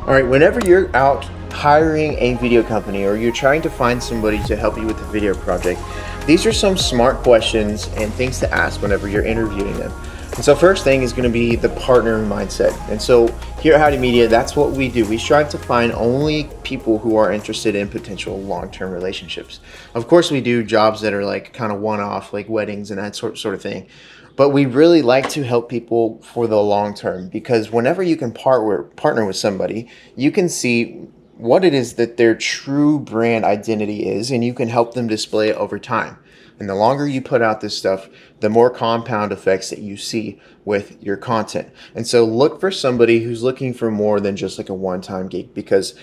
All right, whenever you're out hiring a video company or you're trying to find somebody to help you with a video project, these are some smart questions and things to ask whenever you're interviewing them. And so first thing is going to be the partner mindset. And so here at Howdy Media, that's what we do. We strive to find only people who are interested in potential long-term relationships. Of course, we do jobs that are like kind of one-off, like weddings and that sort of thing. But we really like to help people for the long term, because whenever you can partner with somebody, you can see what it is that their true brand identity is, and you can help them display it over time. And the longer you put out this stuff, the more compound effects that you see with your content. And so look for somebody who's looking for more than just like a one-time gig, because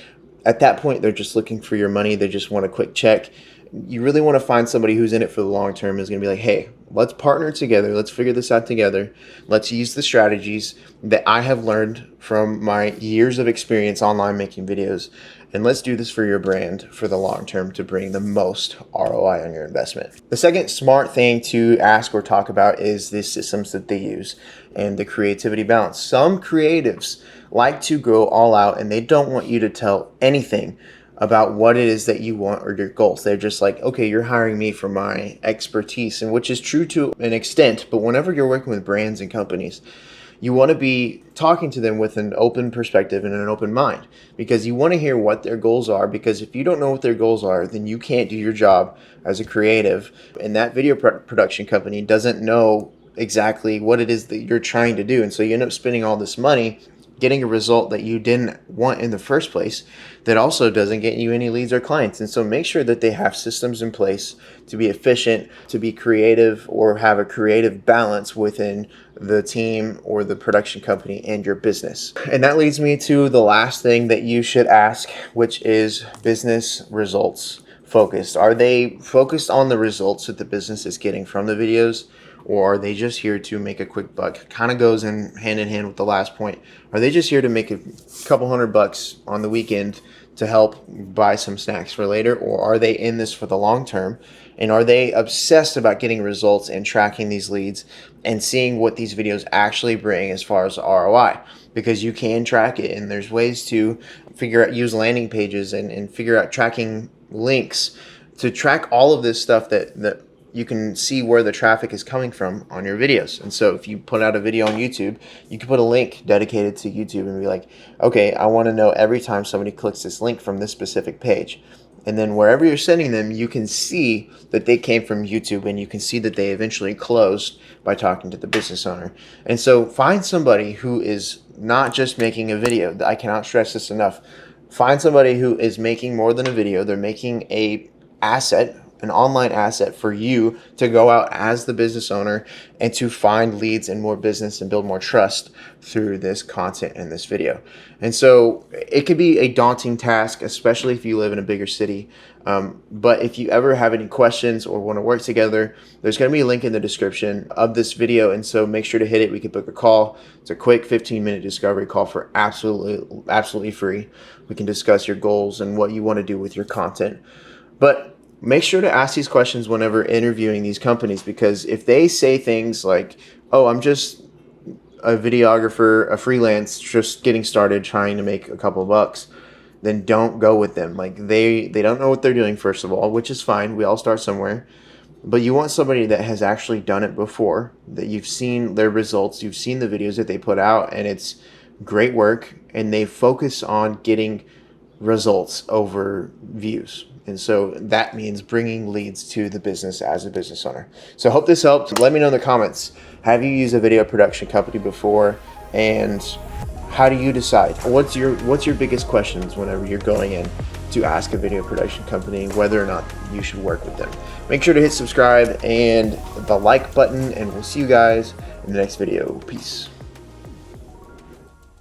at that point, they're just looking for your money. They just want a quick check. You really want to find somebody who's in it for the long term, is going to be like, hey, let's partner together. Let's figure this out together. Let's use the strategies that I have learned from my years of experience online making videos. And let's do this for your brand for the long term to bring the most ROI on your investment. The second smart thing to ask or talk about is the systems that they use and the creativity balance. Some creatives like to go all out and they don't want you to tell anything about what it is that you want or your goals. They're just like, okay, you're hiring me for my expertise, and which is true to an extent, but whenever you're working with brands and companies, you want to be talking to them with an open perspective and an open mind, because you want to hear what their goals are. Because if you don't know what their goals are, then you can't do your job as a creative, and that video production company doesn't know exactly what it is that you're trying to do. And so you end up spending all this money getting a result that you didn't want in the first place, that also doesn't get you any leads or clients. And so make sure that they have systems in place to be efficient, to be creative, or have a creative balance within the team or the production company and your business. And that leads me to the last thing that you should ask, which is business results focused. Are they focused on the results that the business is getting from the videos? Or are they just here to make a quick buck? Kind of goes in hand with the last point. Are they just here to make a couple $100 on the weekend to help buy some snacks for later? Or are they in this for the long term? And are they obsessed about getting results and tracking these leads and seeing what these videos actually bring as far as ROI? Because you can track it, and there's ways to figure out, use landing pages and figure out tracking links to track all of this stuff that you can see where the traffic is coming from on your videos. And so if you put out a video on YouTube, you can put a link dedicated to YouTube and be like, okay, I want to know every time somebody clicks this link from this specific page. And then wherever you're sending them, you can see that they came from YouTube, and you can see that they eventually closed by talking to the business owner. And so find somebody who is not just making a video. I cannot stress this enough. Find somebody who is making more than a video. They're making an online asset for you to go out as the business owner and to find leads and more business and build more trust through this content and this video. And so it could be a daunting task, especially if you live in a bigger city. But if you ever have any questions or want to work together, there's going to be a link in the description of this video. And so make sure to hit it. We can book a call. It's a quick 15-minute discovery call for absolutely free. We can discuss your goals and what you want to do with your content. But make sure to ask these questions whenever interviewing these companies, because if they say things like, oh, I'm just a videographer, a freelance, just getting started trying to make a couple of bucks, then don't go with them. Like they don't know what they're doing, first of all, which is fine. We all start somewhere. But you want somebody that has actually done it before, that you've seen their results, you've seen the videos that they put out, and it's great work, and they focus on getting results over views. And so that means bringing leads to the business as a business owner. So I hope this helped. Let me know in the comments, have you used a video production company before? And how do you decide? What's your biggest questions whenever you're going in to ask a video production company whether or not you should work with them? Make sure to hit subscribe and the like button, and we'll see you guys in the next video. Peace.